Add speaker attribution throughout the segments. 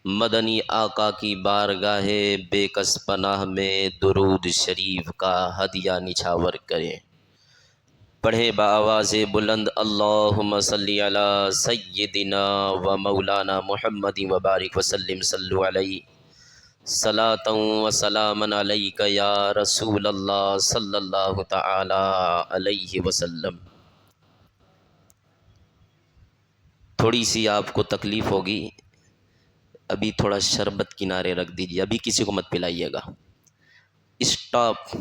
Speaker 1: مدنی آقا کی بارگاہ بے کس پناہ میں درود شریف کا ہدیہ نچھاور کریں۔ پڑھیں بآواز بلند اللہم صلی علی سیدنا و مولانا محمد وبارک وسلم صلو علیہ صلاۃ و سلاما علیک یا رسول اللہ صلی اللہ تعالی علیہ وسلم۔ تھوڑی سی آپ کو تکلیف ہوگی، ابھی تھوڑا شربت کنارے رکھ دیجیے، ابھی کسی کو مت پلائیے گا۔ اسٹاپ،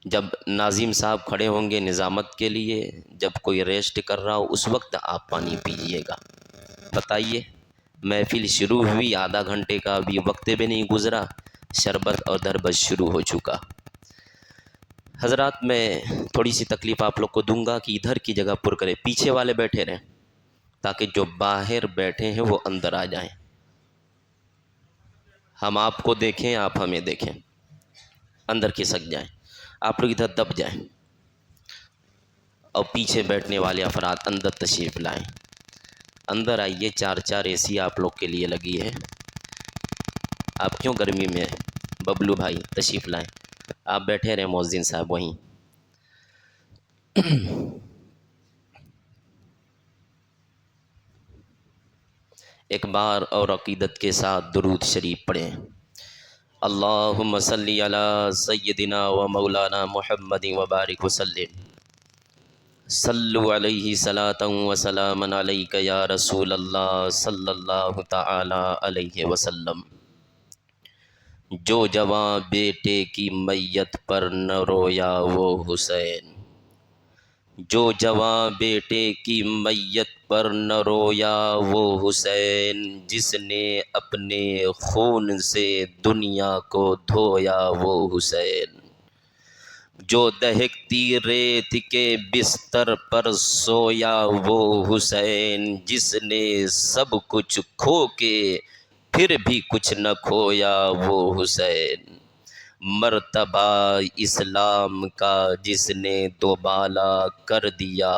Speaker 1: جب ناظم صاحب کھڑے ہوں گے نظامت کے لیے، جب کوئی ریسٹ کر رہا ہو اس وقت آپ پانی پیجیے گا۔ بتائیے، محفل شروع ہوئی آدھا گھنٹے کا، ابھی وقت بھی نہیں گزرا، شربت اور دربت شروع ہو چکا۔ حضرات، میں تھوڑی سی تکلیف آپ لوگ کو دوں گا کہ ادھر کی جگہ پر کریں، پیچھے والے بیٹھے رہیں تاکہ جو باہر بیٹھے ہیں وہ اندر آ جائیں، ہم آپ کو دیکھیں، آپ ہمیں دیکھیں، اندر کھسک جائیں، آپ لوگ ادھر دب جائیں، اور پیچھے بیٹھنے والے افراد اندر تشریف لائیں۔ اندر آئیے، چار اے سی آپ لوگ کے لیے لگی ہے۔ آپ کیوں گرمی میں؟ ببلو بھائی تشریف لائیں، آپ بیٹھے رہیں مؤذن صاحب وہیں۔ ایک بار اور عقیدت کے ساتھ درود شریف پڑھیں۔ اللہم صلی علی سیدنا و مولانا محمد وبارک وسلم صلو علیہ صلاۃ و سلاما علیک یا رسول اللہ صلی اللہ تعالی علیہ وسلم۔ جو جواں بیٹے کی میت پر نہ رویا وہ حسین، جو جواں بیٹے کی میت پر نہ رویا وہ حسین، جس نے اپنے خون سے دنیا کو دھویا وہ حسین، جو دہکتی ریت کے بستر پر سویا وہ حسین، جس نے سب کچھ کھو کے پھر بھی کچھ نہ کھویا وہ حسین، مرتبہ اسلام کا جس نے دوبالا کر دیا،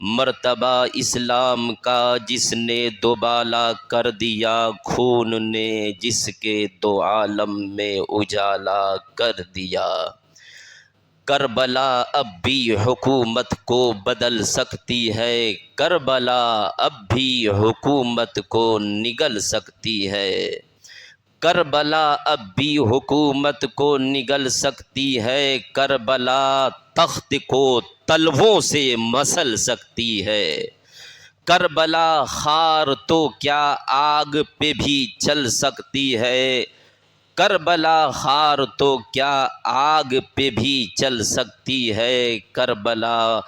Speaker 1: مرتبہ اسلام کا جس نے دوبالا کر دیا، خون نے جس کے دو عالم میں اجالا کر دیا، کربلا اب بھی حکومت کو بدل سکتی ہے، کربلا اب بھی حکومت کو نگل سکتی ہے، کربلا اب بھی حکومت کو نگل سکتی ہے، کربلا تخت کو تلووں سے مسل سکتی ہے، کربلا خار تو کیا آگ پہ بھی چل سکتی ہے، کربلا خار تو کیا آگ پہ بھی چل سکتی ہے، کربلا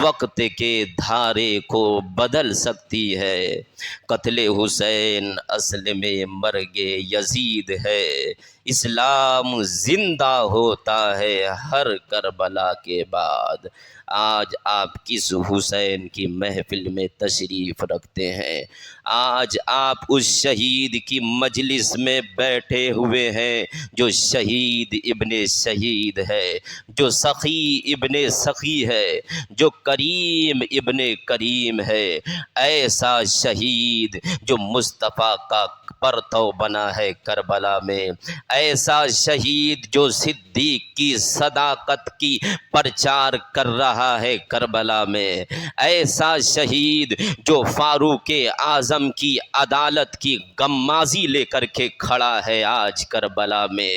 Speaker 1: وقت کے دھارے کو بدل سکتی ہے، قتل حسین اصل میں مرگ یزید ہے، اسلام زندہ ہوتا ہے ہر کربلا کے بعد۔ آج آپ کس حسین کی محفل میں تشریف رکھتے ہیں؟ آج آپ اس شہید کی مجلس میں بیٹھے ہوئے ہیں جو شہید ابن شہید ہے، جو سخی ابن سخی ہے، جو کریم ابن کریم ہے، ایسا شہید جو مصطفیٰ کا پرتو بنا ہے کربلا میں، ایسا شہید جو صدیق کی صداقت کی پرچار کر رہا ہے کربلا میں، ایسا شہید جو فاروق اعظم کی عدالت کی غمازی لے کر کے کھڑا ہے آج کربلا میں،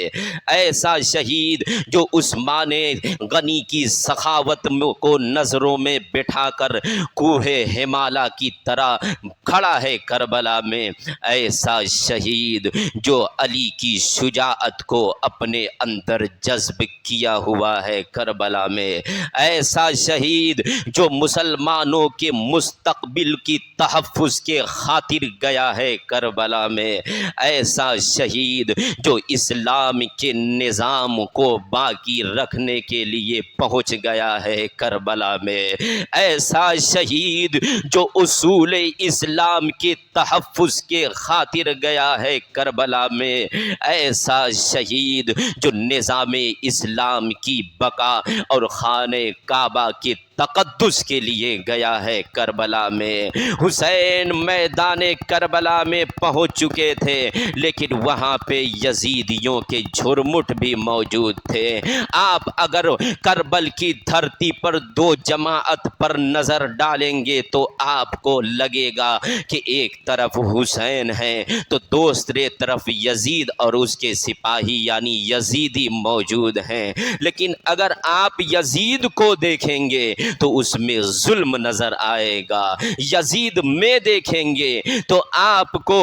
Speaker 1: ایسا شہید جو عثمان غنی کی سخاوت کو نظروں میں بٹھا کر کوہ ہمالا کی طرح کھڑا ہے کربلا میں، ایسا شہید جو علی کی شجاعت کو اپنے اندر جذب کیا ہوا ہے کربلا میں، ایسا شہید جو مسلمانوں کے مستقبل کی تحفظ کے خاطر گیا ہے کربلا میں، ایسا شہید جو اسلام کے نظام کو باقی رکھنے کے لیے پہنچ گیا ہے کربلا میں، ایسا شہید جو اصول اسلام کے تحفظ کے خاطر گیا ہے کربلا میں، ایسا شہید جو نظام اسلام کی بقا اور خانہ کعبہ کے تقدس کے لیے گیا ہے کربلا میں۔ حسین میدان کربلا میں پہنچ چکے تھے، لیکن وہاں پہ یزیدیوں کے جھرمٹ بھی موجود تھے۔ آپ اگر کربل کی دھرتی پر دو جماعت پر نظر ڈالیں گے تو آپ کو لگے گا کہ ایک طرف حسین ہے تو دوسرے طرف یزید اور اس کے سپاہی یعنی یزیدی موجود ہیں۔ لیکن اگر آپ یزید کو دیکھیں گے تو اس میں ظلم نظر آئے گا، یزید میں دیکھیں گے تو آپ کو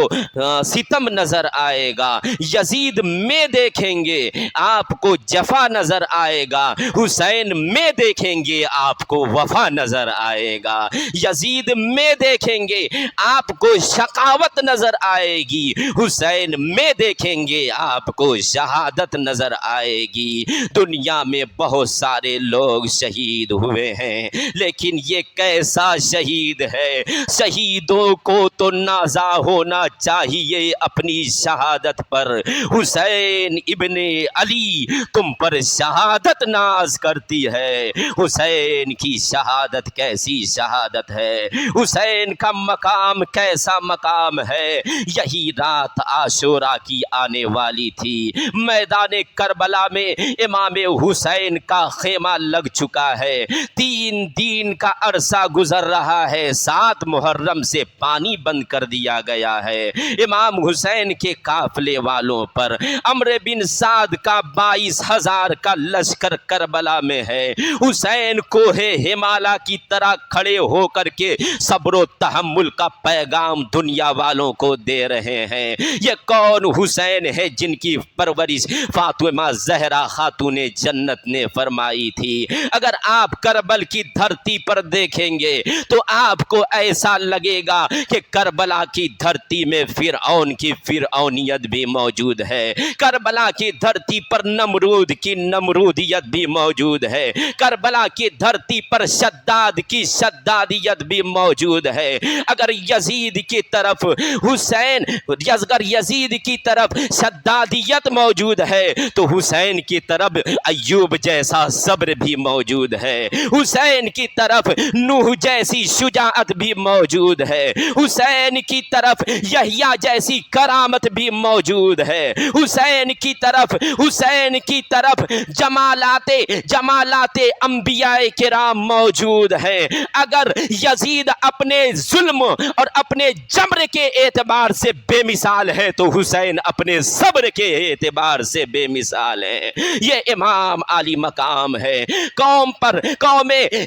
Speaker 1: ستم نظر آئے گا، یزید میں دیکھیں گے آپ کو جفا نظر آئے گا، حسین میں دیکھیں گے آپ کو وفا نظر آئے گا، یزید میں دیکھیں گے آپ کو شقاوت نظر آئے گی، حسین میں دیکھیں گے آپ کو شہادت نظر آئے گی۔ دنیا میں بہت سارے لوگ شہید ہوئے ہیں، لیکن یہ کیسا شہید ہے؟ شہیدوں کو تو نازا ہونا چاہیے اپنی شہادت پر۔ حسین ابن علی تم پر شہادت ناز کرتی ہے۔ حسین کی شہادت کیسی شہادت ہے؟ حسین کا مقام کیسا مقام ہے؟ یہی رات عاشورہ کی آنے والی تھی۔ میدان کربلا میں امام حسین کا خیمہ لگ چکا ہے، 3 دن کا عرصہ گزر رہا ہے، 7 محرم سے پانی بند کر دیا گیا ہے۔ امام حسین کے قافلے والوں پر عمرو بن سعد کا 22,000 کا لشکر کربلا میں ہے۔ حسین کوہ ہمالا کی طرح کھڑے ہو کر کے صبر و تحمل کا پیغام دنیا والوں کو دے رہے ہیں۔ یہ کون حسین ہے جن کی پرورش فاطمہ زہرا خاتون جنت نے فرمائی تھی؟ اگر آپ کربل کی دھرتی پر دیکھیں گے تو آپ کو ایسا لگے گا کہ کربلا کی دھرتی میں فرعون کی فرعونیت بھی موجود ہے، کربلا کی دھرتی پر نمرود کی نمرودیت بھی موجود ہے، کربلا کی دھرتی پر شداد کی شدادیت بھی موجود ہے۔ اگر یزید کی طرف حسین، اگر یزید کی طرف شدادیت موجود ہے تو حسین کی طرف ایوب جیسا صبر بھی موجود ہے، حسین کی طرف نوح جیسی شجاعت بھی موجود ہے، حسین کی طرف یحییٰ جیسی کرامت بھی موجود ہے، حسین کی طرف جمالات انبیاء کرام موجود ہیں۔ اگر یزید اپنے ظلم اور اپنے جبر کے اعتبار سے بے مثال ہے تو حسین اپنے صبر کے اعتبار سے بے مثال ہے۔ یہ امام عالی مقام ہے، قوم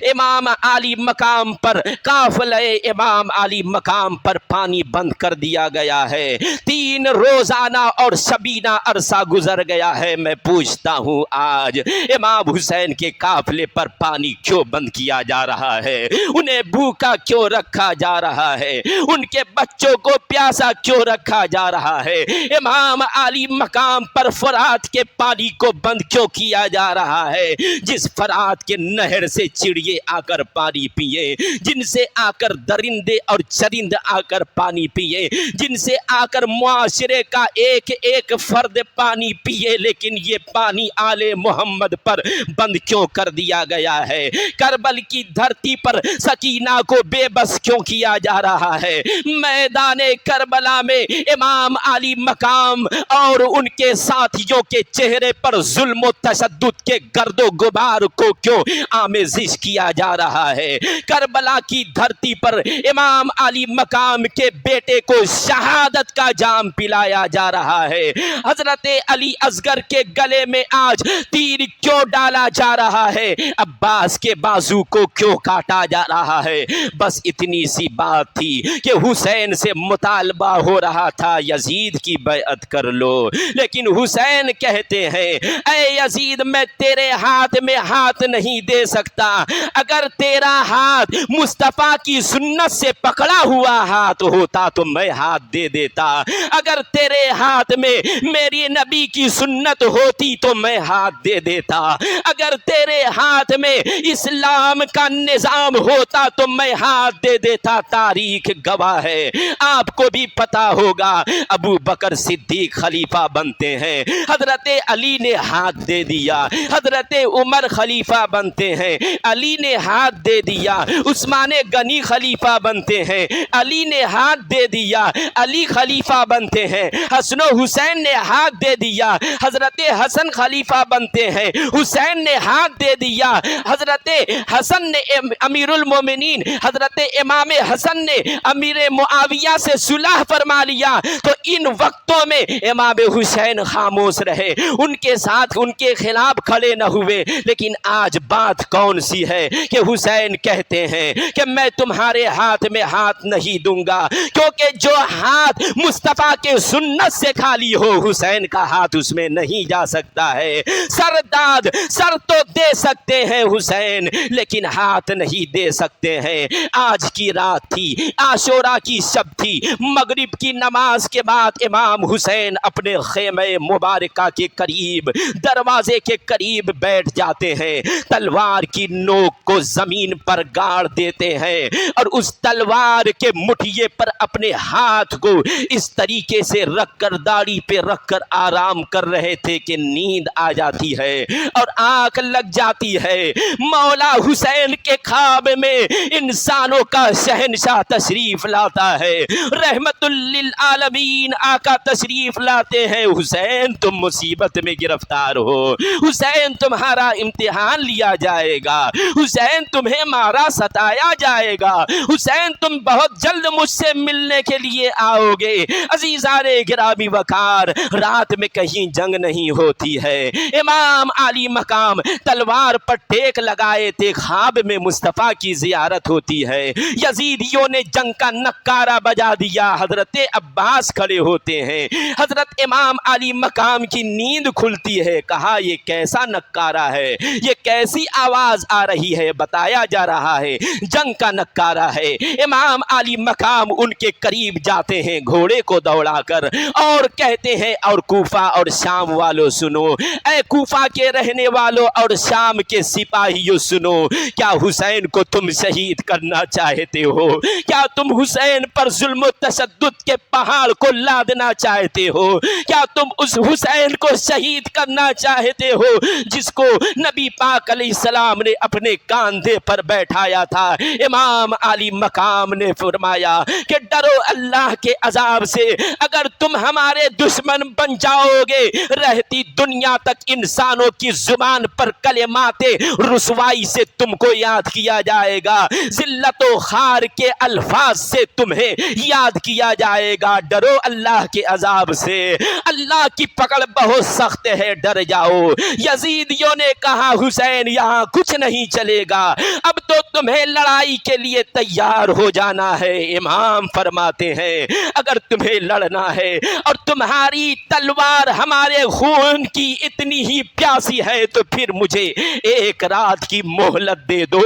Speaker 1: امام عالی مقام پر، قافلہ امام عالی مقام پر پانی بند کر دیا گیا ہے۔ 3 روزانہ اور شبینہ عرصہ گزر گیا ہے۔ میں پوچھتا ہوں آج امام حسین کے قافلے پر پانی کیوں بند کیا جا رہا ہے؟ انہیں بھوکا کیوں رکھا جا رہا ہے؟ ان کے بچوں کو پیاسا کیوں رکھا جا رہا ہے؟ امام عالی مقام پر فرات کے پانی کو بند کیوں کیا جا رہا ہے؟ جس فرات کے نہر سے چڑیے آ کر پانی پیے، جن سے آ کر درندے اور چرند آ کر پانی پیے، جن سے آ کر معاشرے کا ایک ایک فرد پانی پیے، لیکن یہ پانی آل محمد پر بند کیوں کر دیا گیا ہے؟ کربل کی دھرتی پر سکینہ کو بے بس کیوں کیا جا رہا ہے؟ میدان کربلا میں امام علی مقام اور ان کے ساتھیوں کے چہرے پر ظلم و تشدد کے گرد و غبار کو کیوں آمیزش کیا جا رہا ہے؟ کربلا کی دھرتی پر امام علی مقام کے بیٹے کو شہادت کا جام پلایا جا رہا ہے۔ حضرت علی اصغر کے گلے میں آج تیر کیوں ڈالا جا رہا ہے؟ عباس کے بازو کو کیوں کاٹا جا رہا ہے؟ بس اتنی سی بات تھی کہ حسین سے مطالبہ ہو رہا تھا یزید کی بیعت کر لو، لیکن حسین کہتے ہیں اے یزید میں تیرے ہاتھ میں ہاتھ نہیں دے سکتا، اگر تیرا ہاتھ مصطفیٰ کی سنت سے پکڑا ہوا ہاتھ ہوتا تو میں ہاتھ دے دیتا، اگر تیرے ہاتھ میں میری نبی کی سنت ہوتی تو میں ہاتھ دے دیتا، اگر تیرے ہاتھ میں اسلام کا نظام ہوتا تو میں ہاتھ دے دیتا۔ تاریخ گواہ ہے، آپ کو بھی پتا ہوگا ابو بکر صدیق خلیفہ بنتے ہیں، حضرت علی نے ہاتھ دے دیا، حضرت عمر خلیفہ بنتے ہیں، علی نے ہاتھ دے دیا عثمان غنی خلیفہ بنتے ہیں، علی نے ہاتھ دے دیا علی خلیفہ بنتے ہیں، حسن و حسین نے ہاتھ دے دیا حضرت حسن خلیفہ بنتے ہیں، حسین نے ہاتھ دے دیا حضرت حسن نے امیر المومنین حضرت امام حسن نے امیر معاویہ سے صلح فرما لیا۔ تو ان وقتوں میں امام حسین خاموش رہے، ان کے ساتھ ان کے خلاف کھڑے نہ ہوئے۔ لیکن آج بات کون سی ہے کہ حسین کہتے ہیں کہ میں تمہارے ہاتھ میں ہاتھ نہیں دوں گا، کیونکہ جو ہاتھ مصطفیٰ کے سنت سے خالی ہو حسین کا ہاتھ اس میں نہیں جا سکتا ہے۔ سر تو دے سکتے ہیں حسین، لیکن ہاتھ نہیں دے سکتے ہیں۔ آج کی رات تھی، عاشورہ کی شب تھی، مغرب کی نماز کے بعد امام حسین اپنے خیمہ مبارکہ کے قریب دروازے کے قریب بیٹھ جاتے ہیں، تلوار کی نوک کو زمین پر گاڑ دیتے ہیں اور اس تلوار کے مٹھیے پر اپنے ہاتھ کو اس طریقے سے رکھ کر داڑھی پہ رکھ کر آرام کر رہے تھے کہ نیند آ جاتی ہے اور آنکھ لگ جاتی ہے۔ مولا حسین کے خواب میں انسانوں کا شہنشاہ تشریف لاتا ہے، رحمت للعالمین آقا تشریف لاتے ہیں۔ حسین تم مصیبت میں گرفتار ہو، حسین تمہارا امتحان لیا جائے گا، حسین تمہیں مارا ستایا جائے گا، حسین تم بہت جلد مجھ سے ملنے کے لیے آؤ گے۔ عزیزان گرامی وقار، رات میں کہیں جنگ نہیں ہوتی ہے، امام علی مقام تلوار پر ٹیک لگائے تھے، خواب میں مصطفیٰ کی زیارت ہوتی ہے، یزیدیوں نے جنگ کا نکارہ بجا دیا، حضرت عباس کھڑے ہوتے ہیں، حضرت امام علی مقام کی نیند کھلتی ہے، کہا یہ کیسا نکارہ ہے، یہ کیسی آواز آ رہی ہے؟ بتایا جا رہا ہے جنگ کا نکارہ ہے۔ امام علی مقام ان کے قریب جاتے ہیں گھوڑے کو دوڑا کر اور کہتے ہیں اور کوفہ اور شام والوں سنو، اے کوفہ کے رہنے والوں اور شام کے سپاہیوں سنو، کیا حسین کو تم شہید کرنا چاہتے ہو؟ کیا تم حسین پر ظلم و تشدد کے پہاڑ کو لادنا چاہتے ہو؟ کیا تم اس حسین کو شہید کرنا چاہتے ہو جس کو نبی پاک علیہ السلام نے اپنے کاندھے پر بیٹھایا تھا؟ امام علی مقام نے فرمایا کہ ڈرو اللہ کے عذاب سے، اگر تم ہمارے دشمن بن جاؤ گے رہتی دنیا تک انسانوں کی زبان پر کلمات رسوائی سے تم کو یاد کیا جائے گا، ذلت و خار کے الفاظ سے تمہیں یاد کیا جائے گا، ڈرو اللہ کے عذاب سے، اللہ کی پکڑ بہت سخت ہے، ڈر جاؤ۔ یزیدیوں نے کہا حسین یہاں کچھ نہیں چلے گا، اب تو تمہیں لڑائی کے لیے تیار ہو جانا ہے۔ امام فرماتے ہیں اگر تمہیں لڑنا ہے اور تمہاری تلوار ہمارے خون کی اتنی ہی پیاسی ہے تو پھر مجھے ایک رات کی مہلت دے دو۔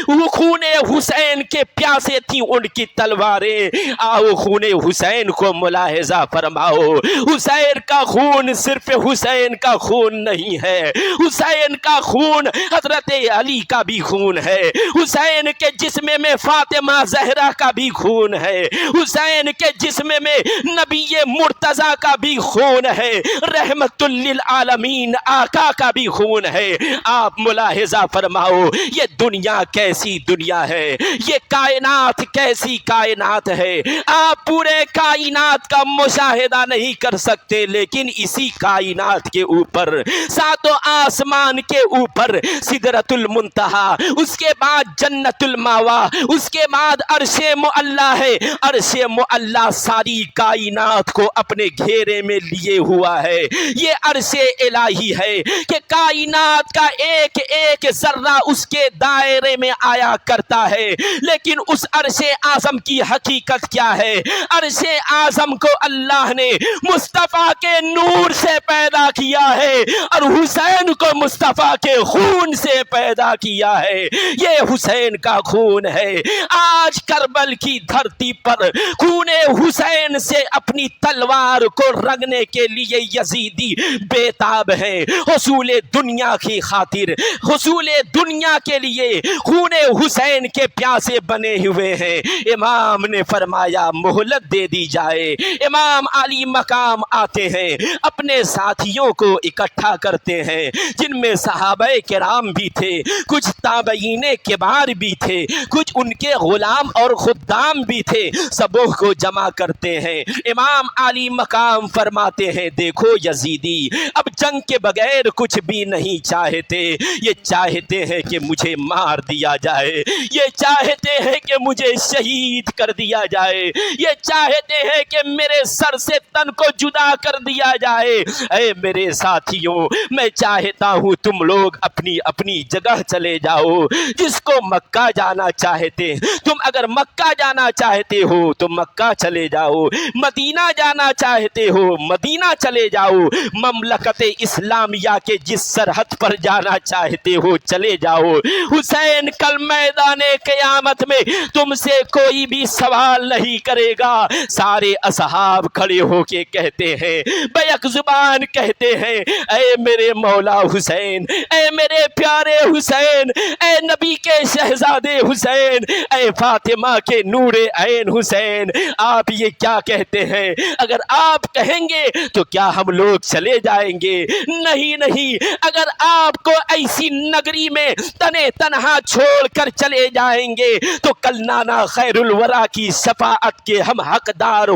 Speaker 1: وہ خون حسین کے پیاسے تھیں ان کی تلواریں، آؤ خون حسین کو ملاحظہ فرماؤ۔ حسین کا خون صرف حسین کا خون نہیں ہے، حسین کا خون حضرت علی کا بھی خون ہے، حسین کے جسم میں فاطمہ زہرا کا بھی خون ہے، حسین کے جسم میں نبی مرتضیٰ کا بھی خون ہے، رحمت للعالمین آقا کا بھی خون ہے۔ آپ ملاحظہ فرماؤ یہ دنیا کیسی دنیا ہے، یہ کائنات کیسی کائنات ہے۔ آپ پورے کائنات کا مشاہدہ نہیں کر سکتے، لیکن اسی کائنات کے اوپر ساتوں آسمان کے اوپر سدرۃ المنتہی، اس کے بعد جنت الماوا، اس کے بعد عرش معلیٰ ہے، عرش معلیٰ ساری کائنات کو اپنے گھیرے میں لیے ہوا ہے۔ یہ عرش الہی ہے کہ کائنات کا ایک ایک ذرہ اس کے دائرے میں آیا کرتا ہے، لیکن اس عرش اعظم کی حقیقت کیا ہے؟ عرش اعظم کو اللہ نے مصطفیٰ کے نور سے پیدا کیا ہے اور حسین کو مصطفیٰ کے خون سے پیدا کیا ہے، یہ حسین کا خون ہے۔ آج کربل کی دھرتی پر خون حسین سے اپنی تلوار کو رنگنے کے لیے یزیدی بےتاب ہیں، حصول دنیا کی خاطر، حصول دنیا کے لیے خون حسین کے پیاسے بنے ہوئے ہیں۔ امام نے فرمایا مہلت دے دی جائے۔ امام علی مقام آتے ہیں، اپنے ساتھیوں کو اکٹھا کرتے ہیں، جن میں صحابہ کرام بھی تھے، کچھ
Speaker 2: کچھ تابعین کبار بھی تھے، کچھ ان کے غلام اور خدام بھی تھے، سبوں کو جمع کرتے ہیں۔ امام علی مقام فرماتے ہیں دیکھو یزیدی اب جنگ کے بغیر کچھ بھی نہیں چاہتے، یہ چاہتے ہیں کہ مجھے مار دیا جائے، یہ چاہتے ہیں کہ مجھے شہید کر دیا جائے، یہ چاہتے ہیں کہ میرے سر سے تن کو جدا کر دیا جائے۔ اے میرے ساتھیوں، میں چاہتا ہوں تم لوگ اپنی اپنی جگہ چلے جاؤ۔ جس کو مکہ جانا چاہتے، تم اگر مکہ جانا چاہتے ہو تو مکہ چلے جاؤ، مدینہ جانا چاہتے ہو مدینہ چلے جاؤ، مملکت اسلامیہ کے جس سرحد پر جانا چاہتے ہو چلے جاؤ۔ حسین کل میدان قیامت میں تم سے کوئی بھی سوال نہیں کرے گا۔ سارے اصحاب کھڑے ہو کے کہتے ہیں، بیک زبان کہتے ہیں، اے میرے مولا حسین، اے میرے پیارے حسین، اے نبی کے شہزادے حسین، اے فاطمہ کے نور عین حسین، آپ یہ کیا کہتے ہیں؟ اگر آپ کہیں گے تو کیا ہم لوگ چلے جائیں گے؟ نہیں نہیں، اگر آپ کو ایسی نگری میں تنے تنہا چھوڑ کر چلے جائیں گے تو کل نانا خیر الورا کی شفاعت کے ہم حقدار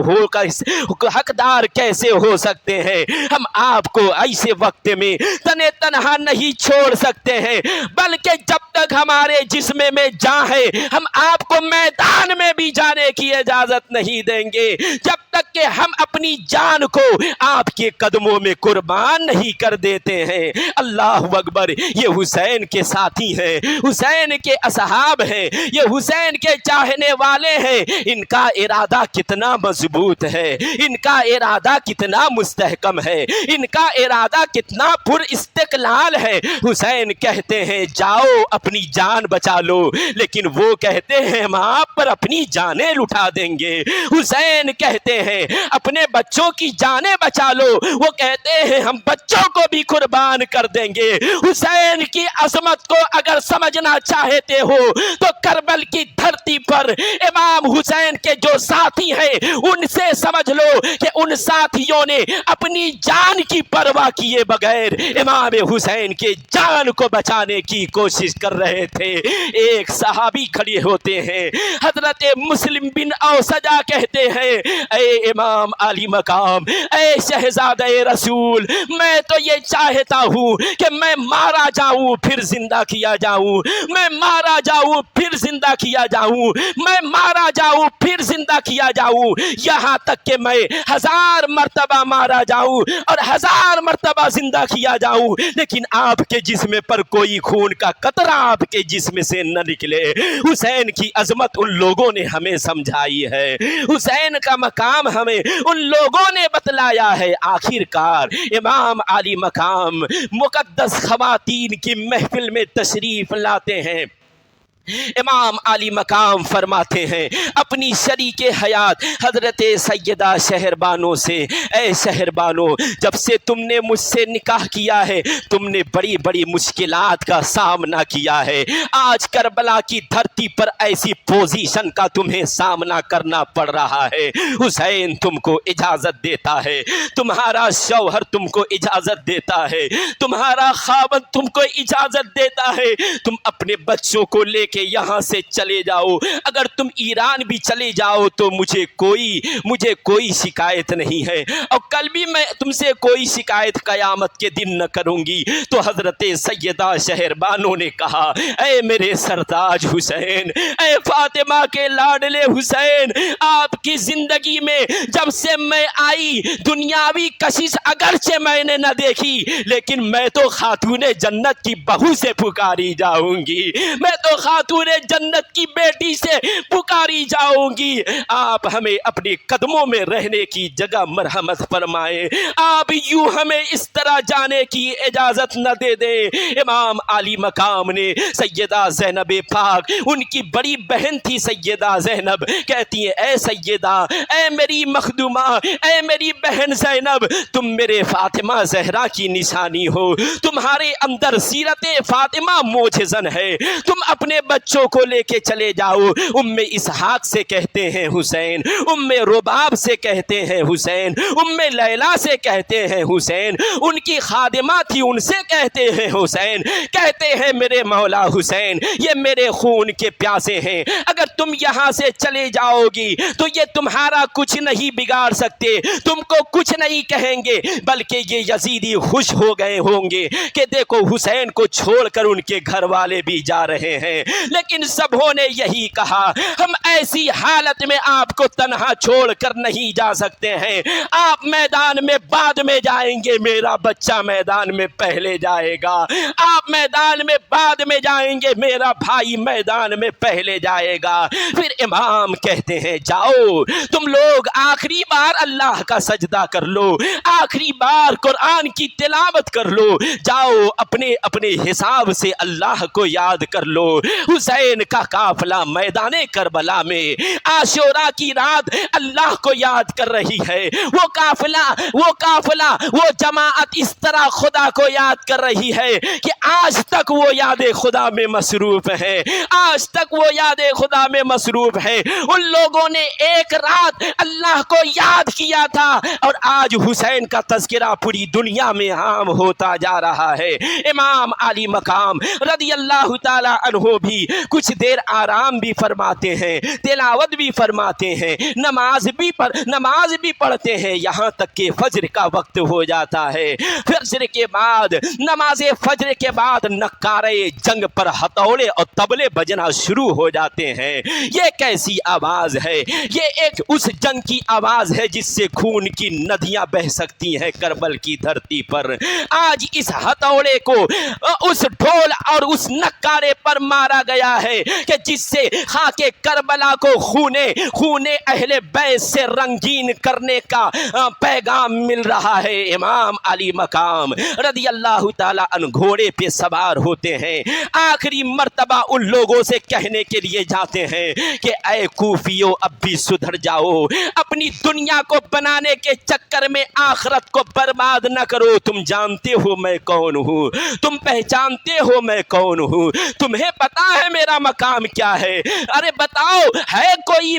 Speaker 2: کیسے ہو سکتے ہیں؟ ہم آپ کو ایسے وقت میں تنے تنہا نہیں چھوڑ سکتے ہیں، بلکہ جب تک ہمارے جسم میں جان ہے ہم آپ کو میدان میں بھی جانے کی اجازت نہیں دیں گے، جب تک کہ ہم اپنی جان کو آپ کے قدموں میں قربان نہیں کر دیتے ہیں۔ اللہ اکبر، یہ حسین کے ساتھی ہیں، حسین کے اصحاب ہیں، یہ حسین کے چاہنے والے ہیں۔ ان کا ارادہ کتنا مضبوط ہے، ان کا ارادہ کتنا مستحکم ہے، ان کا ارادہ کتنا پر استقلال ہے۔ حسین کہتے ہیں جاؤ اپنی جان بچا لو، لیکن وہ کہتے ہیں ہم آپ پر اپنی جانیں لٹا دیں گے۔ حسین کہتے ہیں اپنے بچوں کی جانیں بچا لو، وہ کہتے ہیں ہم بچوں کو بھی قربان کر دیں گے۔ حسین کی عظمت کو اگر سمجھنا چاہتے ہو تو کربل کی دھرتی پر امام حسین کے جو ساتھی ہیں ان سے سمجھ لو کہ ان ساتھیوں نے اپنی جان کی پرواہ کیے بغیر امام حسین کے جان کو بچانے کی کوشش کر رہے تھے۔ ایک صحابی کھڑے ہوتے ہیں، حضرت مسلم بن اوسجا کہتے ہیں اے امام علی مقام، اے شہزادہ رسول، میں تو یہ چاہتا ہوں کہ میں مارا جاؤں پھر زندہ کیا جاؤں، میں مارا جاؤں پھر زندہ کیا جاؤں، میں مارا جاؤں پھر زندہ کیا جاؤں، یہاں تک کہ میں 1000 مرتبہ مارا جاؤں اور 1000 مرتبہ زندہ کیا جاؤں، لیکن آپ کے جسم پر کوئی خون کا قطرہ آپ کے جسم سے نہ نکلے۔ حسین کی عظمت ان لوگوں نے ہمیں سمجھائی ہے، حسین کا مقام ہمیں ان لوگوں نے بتلایا ہے۔ آخر کار امام علی مقام مقدس خواتین کی محفل میں تشریف لاتے ہیں۔ امام علی مقام فرماتے ہیں اپنی شریک حیات حضرت سیدہ شہربانو سے، اے شہربانو، جب سے تم نے مجھ سے نکاح کیا ہے تم نے بڑی بڑی مشکلات کا سامنا کیا ہے، آج کربلا کی دھرتی پر ایسی پوزیشن کا تمہیں سامنا کرنا پڑ رہا ہے۔ حسین تم کو اجازت دیتا ہے، تمہارا شوہر تم کو اجازت دیتا ہے، تمہارا خاوند تم کو اجازت دیتا ہے، تم اپنے بچوں کو لے کے یہاں سے چلے جاؤ، اگر تم ایران بھی چلے جاؤ تو مجھے کوئی شکایت نہیں ہے، اور کل بھی میں تم سے کوئی شکایت قیامت کے دن نہ کروں گی۔ تو حضرت سیدہ شہربانو نے کہا اے میرے سرتاج حسین، اے فاطمہ کے لاڈلے حسین، آپ کی زندگی میں جب سے میں آئی دنیاوی کشش اگرچہ میں نے نہ دیکھی، لیکن میں تو خاتون جنت کی بہو سے پکاری جاؤں گی، میں تو خاتون جنت کی بیٹی سے پکاری جاؤں گی۔ آپ ہمیں اپنے قدموں میں رہنے کی جگہ مرحمت فرمائے، آپ یوں ہمیں اس طرح جانے کی اجازت نہ دے دیں۔ امام علی مقام نے سیدہ زینب پاک، ان کی بڑی بہن تھی سیدہ زینب، کہتی ہے اے سیدہ، اے میری مخدومہ، اے میری بہن زینب، تم میرے فاطمہ زہرا کی نشانی ہو، تمہارے اندر سیرت فاطمہ موجزن ہے، تم اپنے بچوں کو لے کے چلے جاؤ، ام اسحاق سے کہتے ہیں حسین، ام رباب سے کہتے ہیں حسین، ام لیلا سے کہتے ہیں حسین، ان کی خادمہ تھی ان سے کہتے ہیں حسین، کہتے ہیں میرے مولا حسین یہ میرے خون کے پیاسے ہیں، اگر تم یہاں سے چلے جاؤ گی تو یہ تمہارا کچھ نہیں بگاڑ سکتے، تم کو کچھ نہیں کہیں گے، بلکہ یہ یزیدی خوش ہو گئے ہوں گے کہ دیکھو حسین کو چھوڑ کر ان کے گھر والے بھی جا رہے ہیں۔ لیکن سبوں نے یہی کہا ہم ایسی حالت میں آپ کو تنہا چھوڑ کر نہیں جا سکتے ہیں، آپ میدان میں بعد میں جائیں گے، میرا بچہ میدان میں پہلے جائے گا، آپ میدان میں بعد میں جائیں گے، میرا بھائی میدان میں پہلے جائے گا۔ پھر امام کہتے ہیں جاؤ تم لوگ آخری بار اللہ کا سجدہ کر لو، آخری بار قرآن کی تلاوت کر لو، جاؤ اپنے اپنے حساب سے اللہ کو یاد کر لو۔ حسین کا قافلہ میدان کربلا میں عاشورہ کی رات اللہ کو یاد کر رہی ہے، وہ قافلہ وہ جماعت اس طرح خدا کو یاد کر رہی ہے کہ آج تک وہ یاد خدا میں مصروف ہے، آج تک وہ یاد خدا میں مصروف ہے۔ ان لوگوں نے ایک رات اللہ کو یاد کیا تھا اور آج حسین کا تذکرہ پوری دنیا میں عام ہوتا جا رہا ہے۔ امام علی مقام رضی اللہ تعالی عنہ بھی کچھ دیر آرام بھی فرماتے ہیں، تلاوت بھی فرماتے ہیں، نماز بھی پڑھتے ہیں، یہاں تک کہ فجر کا وقت ہو جاتا ہے۔ فجر کے بعد نماز فجر کے بعد نقارے جنگ پر ہتھوڑے اور طبلے بجنا شروع ہو جاتے ہیں۔ یہ کیسی آواز ہے؟ یہ ایک اس جنگ کی آواز ہے جس سے خون کی ندیاں بہہ سکتی ہیں کربل کی دھرتی پر۔ آج اس ہتھوڑے کو اس ڈھول اور اس نقارے پر مارا گیا ہے کہ جس سے خاک کربلا کو خون اہل بیت سے رنگین کرنے کا پیغام مل رہا ہے۔ امام علی مقام رضی اللہ تعالی عنہ گھوڑے پہ سوار ہوتے ہیں، آخری مرتبہ ان لوگوں سے کہنے کے لیے جاتے ہیں کہ اے کوفیو اب بھی سدھر جاؤ، اپنی دنیا کو بنانے کے چکر میں آخرت کو برباد نہ کرو، تم جانتے ہو میں کون ہوں، تم پہچانتے ہو میں کون ہوں، تمہیں پتا ہے میرا مقام کیا ہے، ارے بتاؤ ہے کوئی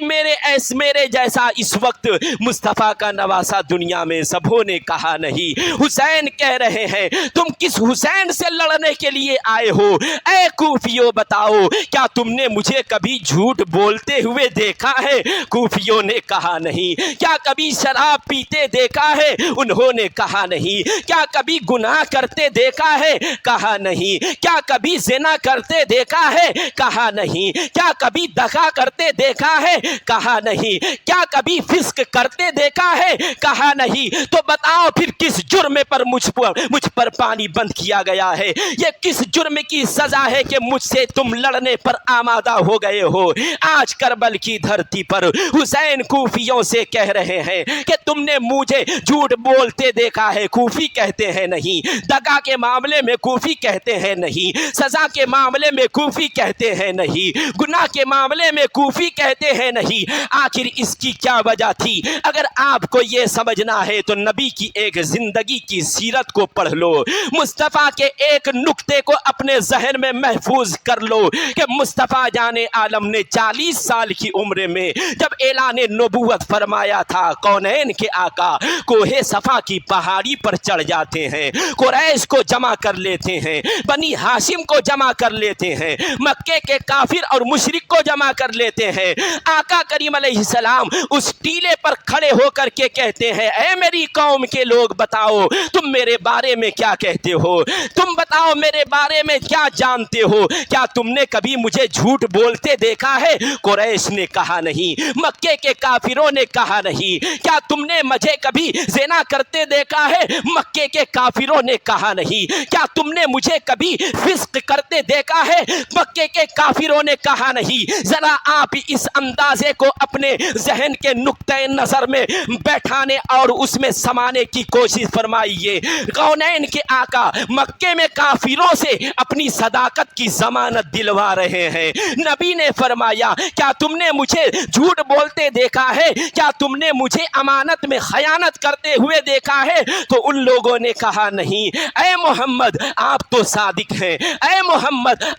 Speaker 2: میرے جیسا اس وقت مصطفیٰ کا نواسا دنیا میں؟ سبوں نے کہا نہیں۔ حسین کہہ رہے ہیں تم کس حسین سے لڑنے کے لیے آئے ہو؟ اے کوفیو بتاؤ کیا تم نے مجھے کبھی جھوٹ بولتے ہوئے دیکھا ہے؟ کوفیوں نے کہا نہیں۔ کیا کبھی شراب پیتے دیکھا ہے؟ انہوں نے کہا نہیں۔ کیا کبھی گناہ کرتے دیکھا ہے؟ کہا نہیں۔ کیا کبھی زنا کرتے دیکھا ہے؟ کہا نہیں۔ کیا کبھی دغا کرتے دیکھا ہے؟ کہا نہیں۔ کیا کبھی فسق کرتے دیکھا ہے؟ کہا نہیں۔ تو بتاؤ پھر کس جرم پر مجھ پر پانی بند کیا گیا ہے؟ یہ کس جرم کی سزا ہے کہ مجھ سے تم لڑنے پر آمادہ ہو گئے ہو؟ آج کربل کی دھرتی پر حسین کوفیوں سے کہہ رہے ہیں کہ تم نے مجھے جھوٹ بولتے دیکھا ہے؟ کوفی کہتے ہیں نہیں۔ دغا کے معاملے میں کوفی کہتے ہیں نہیں۔ سزا کے معاملے میں کوفی کہتے ہیں نہیں۔ گناہ کے معاملے میں کوفی کہتے ہیں نہیں۔ آخر اس کی کیا وجہ تھی؟ اگر آپ کو یہ سمجھنا ہے تو نبی کی ایک زندگی کی سیرت کو پڑھ لو، مصطفیٰ کے ایک نقطے کو اپنے ذہن میں محفوظ کر لو کہ مصطفیٰ جان عالم نے 40 سال کی عمر میں جب اعلان نبوت فرمایا تھا، کونین کے آقا کوہ صفا کی پہاڑی پر چڑھ جاتے ہیں، قریش کو جمع کر لیتے ہیں، بنی ہاشم کو جمع کر لیتے ہیں، مکے کے کافر اور مشرک کو جمع کر لیتے ہیں۔ آقا کریم علیہ السلام اس ٹیلے پر کھڑے ہو کر کے کہتے ہیں اے میری قوم کے لوگ بتاؤ تم میرے بارے میں کیا کہتے ہو؟ تم بتاؤ میرے بارے میں کیا جانتے ہو؟ کیا تم نے کبھی مجھے جھوٹ بولتے دیکھا ہے؟ قریش نے کہا نہیں، مکے کے کافروں نے کہا نہیں۔ کیا تم نے مجھے کبھی زنا کرتے دیکھا ہے؟ مکے کے کافروں نے کہا نہیں۔ کیا تم نے مجھے کبھی فسق کرتے دیکھا ہے؟ مکے کے کافروں نے کہا نہیں۔ ذرا آپ اس اندازے کو اپنے ذہن کے نقطۂ نظر میں بیٹھانے اور اس میں سمانے کی کوشش فرمائیے۔ کونین کے آقا مکے میں کافروں سے اپنی صداقت کی ضمانت دلوا رہے ہیں۔ نبی نے فرمایا کیا تم نے مجھے جھوٹ بولتے دیکھا ہے؟ کیا تم نے مجھے امانت میں خیانت کرتے ہوئے دیکھا ہے؟ تو ان لوگوں نے کہا نہیں۔ اے محمد آپ تو صادق ہیں، اے محمد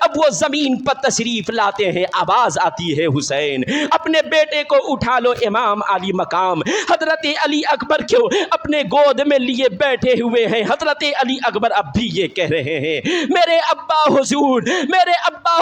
Speaker 2: اب وہ زمین پر تشریف لاتے ہیں, آواز آتی ہے حسین اپنے بیٹے کو اٹھا لو. امام علی مقام حضرت علی اکبر کیوں اپنے گود میں لیے بیٹھے ہوئے ہیں. حضرت علی اکبر اب بھی یہ کہہ رہے ہیں, میرے ابا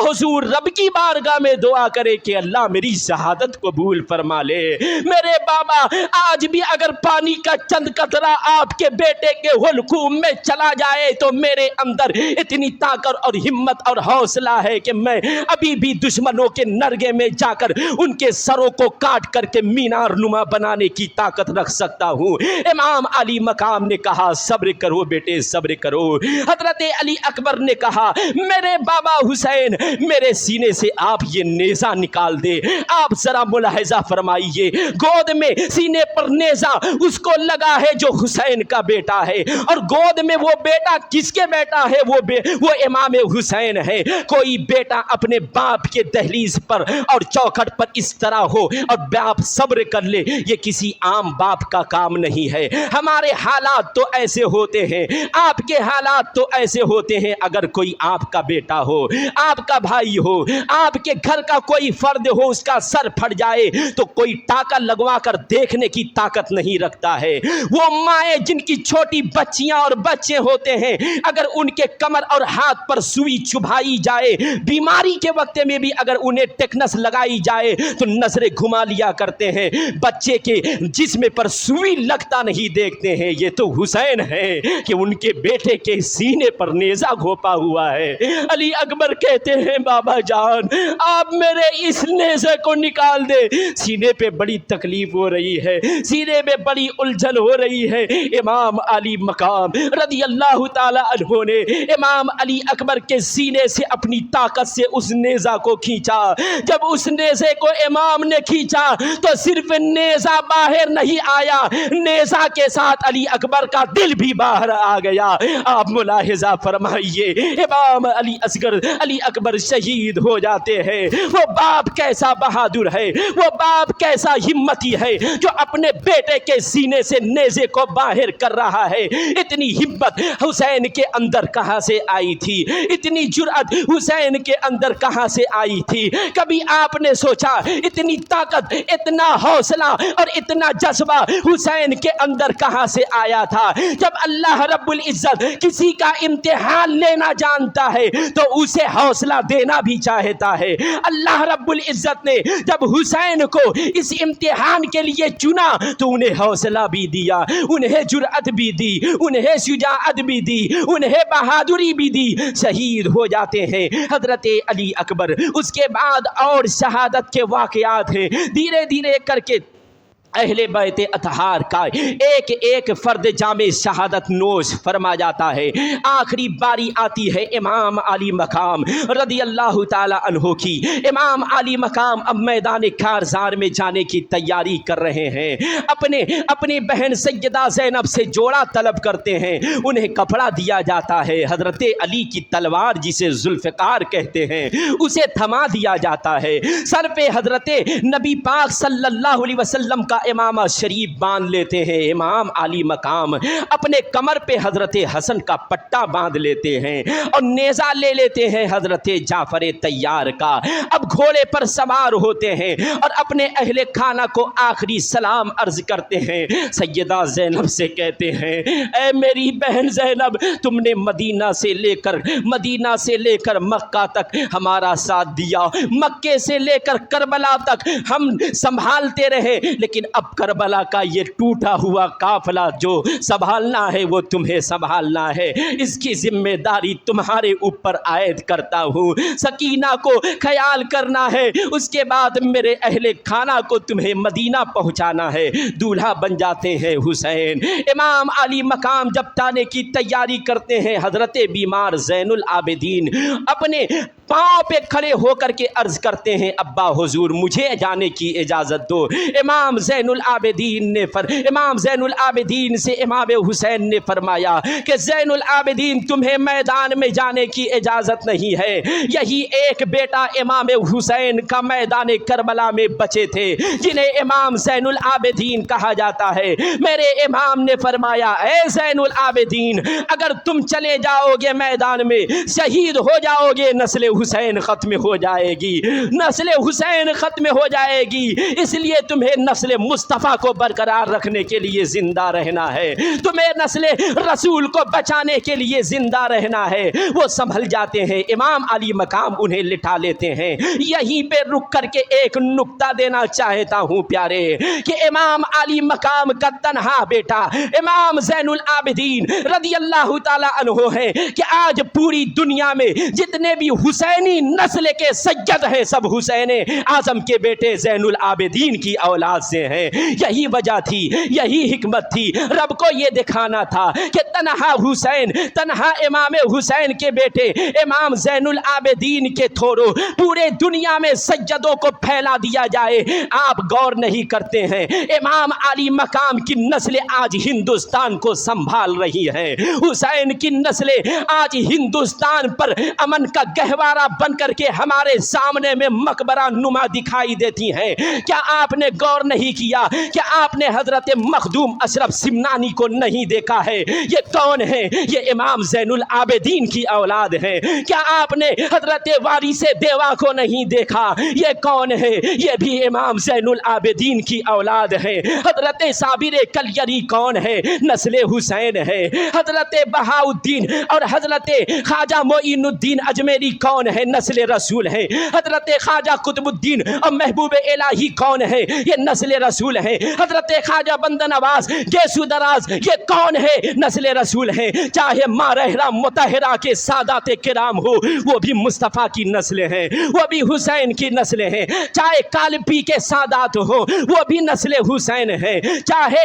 Speaker 2: حضور رب کی بارگاہ میں دعا کرے کہ اللہ میری شہادت قبول فرما لے. میرے بابا آج بھی اگر پانی کا چند قطرہ آپ کے بیٹے کے حلقوم میں چلا جائے تو میرے اندر اتنی طاقت اور ہمت اور حوصلہ ہے کہ میں ابھی بھی دشمنوں کے نرگے میں جا کر ان کے سروں کو کاٹ کر کے مینار نما بنانے کی طاقت رکھ سکتا ہوں. امام علی مقام نے کہا صبر کرو بیٹے صبر کرو. حضرت علی اکبر نے کہا میرے بابا حسین میرے سینے سے آپ یہ نیزہ نکال دے. آپ ذرا ملاحظہ فرمائیے, گود میں سینے پر نیزہ اس کو لگا ہے جو حسین کا بیٹا ہے, اور گود میں وہ بیٹا کس کے بیٹا ہے, وہ امام حسین ہے. کوئی بیٹا اپنے باپ کے دہلیز پر اور چوکھٹ پر اس طرح ہو اور باپ صبر کر لے, یہ کسی عام باپ کا کام نہیں ہے. ہمارے حالات تو ایسے ہوتے ہیں, آپ کے حالات تو ایسے ہوتے ہیں. اگر کوئی آپ کا بیٹا ہو, آپ کا بھائی ہو, آپ کے گھر کا کوئی فرد ہو, اس کا سر پھٹ جائے تو کوئی ٹاکا لگوا کر دیکھنے کی طاقت نہیں رکھتا ہے. وہ مائیں جن کی چھوٹی بچیاں اور بچے ہوتے ہیں, اگر ان کے کمر اور ہاتھ پر سوئی چبھائی جائے, بیماری کے وقت میں بھی اگر انہیں ٹیٹنس لگائی جائے تو نظریں گھما لیا کرتے ہیں, بچے کے جسم پر سوئی لگتا نہیں دیکھتے ہیں. یہ تو حسین ہے کہ ان کے بیٹے کے سینے پر نیزہ گھوپا ہوا ہے. علی اکبر کہتے ہیں بابا جان آپ میرے اس نیزے کو نکال دے, سینے پہ بڑی تکلیف ہو رہی ہے, سینے میں بڑی الجھن ہو رہی ہے. امام علی مقام رضی اللہ تعالی عنہ نے امام علی اکبر کے سینے سے اپنی طاقت سے اس نیزہ کو کھینچا. جب اس نیزے کو امام نے کھینچا تو صرف نیزہ باہر نہیں آیا, نیزہ کے ساتھ علی اکبر کا دل بھی باہر آ گیا. آپ ملاحظہ فرمائیے, امام علی اکبر شہید ہو جاتے ہیں. وہ باپ کیسا بہادر ہے, وہ باپ کیسا ہمتی ہے جو اپنے بیٹے کے سینے سے نیزے کو باہر کر رہا ہے. اتنی ہمت حسین کے اندر کہاں سے آئی تھی, اتنی جرأت حسین کے اندر کہاں سے آئی تھی. کبھی آپ نے سوچا اتنی طاقت, اتنا حوصلہ اور اتنا جذبہ حسین کے اندر کہاں سے آیا تھا. جب اللہ رب العزت کسی کا امتحان لینا جانتا ہے تو اسے حوصلہ دینا بھی چاہتا ہے. اللہ رب العزت نے جب حسین کو اس امتحان کے لیے چنا تو انہیں حوصلہ بھی دیا, انہیں جرأت بھی دی, انہیں شجاعت بھی دی, انہیں بہادری بھی دی. شہید ہو جاتے ہیں حضرت علی اکبر. اس کے بعد اور شہادت کے واقعات ہیں. دھیرے دھیرے کر کے اہل بیت اطہار کا ایک ایک فرد جامع شہادت نوش فرما جاتا ہے. آخری باری آتی ہے امام علی مقام رضی اللہ تعالی عنہ کی. امام علی مقام اب میدان کارزار میں جانے کی تیاری کر رہے ہیں. اپنی بہن سیدہ زینب سے جوڑا طلب کرتے ہیں, انہیں کپڑا دیا جاتا ہے. حضرت علی کی تلوار جسے ذوالفقار کہتے ہیں اسے تھما دیا جاتا ہے. سر پہ حضرت نبی پاک صلی اللہ علیہ وسلم کا امامہ شریف باندھ لیتے ہیں. امام علی مقام اپنے کمر پہ حضرت حسن کا پٹا باندھ لیتے ہیں اور نیزہ لے لیتے ہیں حضرت جعفر طیار کا. اب گھوڑے پر سوار ہوتے ہیں اور اپنے اہل خانہ کو آخری سلام عرض کرتے ہیں. سیدہ زینب سے کہتے ہیں اے میری بہن زینب, تم نے مدینہ سے لے کر مکہ تک ہمارا ساتھ دیا, مکے سے لے کر کربلا تک ہم سنبھالتے رہے, لیکن اب کربلا کا یہ ٹوٹا ہوا قافلہ جو سنبھالنا ہے وہ تمہیں سنبھالنا ہے. اس کی ذمہ داری تمہارے اوپر عائد کرتا ہوں. سکینہ کو خیال کرنا ہے, اس کے بعد میرے اہل خانہ کو تمہیں مدینہ پہنچانا ہے. دولہا بن جاتے ہیں حسین. امام علی مقام جب جانے کی تیاری کرتے ہیں, حضرت بیمار زین العابدین پاؤں پہ کھڑے ہو کر کے عرض کرتے ہیں ابا حضور مجھے جانے کی اجازت دو۔ امام زین العابدین سے امام حسین نے فرمایا کہ زین العابدین تمہیں میدان میں جانے کی اجازت نہیں ہے، یہی ایک بیٹا امام حسین کا میدان کربلا میں بچے تھے جنہیں امام زین العابدین کہا جاتا ہے۔ میرے امام نے فرمایا اے زین العابدین اگر تم چلے جاؤ گے میدان میں شہید ہو جاؤ گے، نسل حسین ختم ہو جائے گی، نسل حسین ختم ہو جائے گی، اس لیے تمہیں نسل مصطفیٰ کو برقرار رکھنے کے لیے زندہ رہنا ہے، تمہیں نسل رسول کو بچانے کے لیے زندہ رہنا ہے۔ وہ سنبھل جاتے ہیں، امام علی مقام انہیں لٹا لیتے ہیں۔ یہیں پہ رک کر کے ایک نکتہ دینا چاہتا ہوں پیارے کہ امام علی مقام کا تنہا بیٹا امام زین العابدین رضی اللہ تعالی عنہ ہے کہ آج پوری دنیا میں جتنے بھی حسینی نسل کے سید ہیں سب حسین اعظم کے بیٹے زین العابدین کی اولاد سے ہیں۔ یہی وجہ تھی، یہی حکمت تھی، رب کو یہ دکھانا تھا کہ تنہا حسین، تنہا امام حسین کے بیٹے امام زین العابدین کے تھورو پورے دنیا میں سجدوں کو پھیلا دیا جائے۔ آپ غور نہیں کرتے ہیں امام علی مقام کی نسل آج ہندوستان کو سنبھال رہی ہے، حسین کی نسلیں آج ہندوستان پر امن کا گہوارہ بن کر کے ہمارے سامنے میں مقبرہ نما دکھائی دیتی ہیں۔ کیا آپ نے غور نہیں کیا کہ آپ نے حضرت مخدوم اشرف سمنانی کو نہیں دیکھا ہے؟ یہ کون ہے؟ یہ امام زین العابدین کی اولاد ہے۔ کیا آپ نے حضرت وارث دیوا کو نہیں دیکھا؟ یہ کون ہے؟ یہ بھی امام زین العابدین کی اولاد ہے۔ حضرت صابر کلیری کون ہے؟ نسل حسین ہے۔ حضرت بہاؤدین اور حضرت خواجہ معین الدین اجمیری کون ہے؟ نسل رسول ہے۔ حضرت خواجہ قطب الدین اور محبوب الہی کون ہے؟ یہ نسل رسول ہے۔ حضرت خواجہ بندہ نواز گیسو دراز یہ کون ہے؟ نسل رسول ہے۔ چاہے ماں رحرہ مطہرہ کے سادات کرام ہو وہ بھی مصطفیٰ کی نسل ہیں، وہ بھی حسین کی نسل ہیں۔ چاہے کالپی کے سادات ہو وہ بھی نسل حسین ہے، چاہے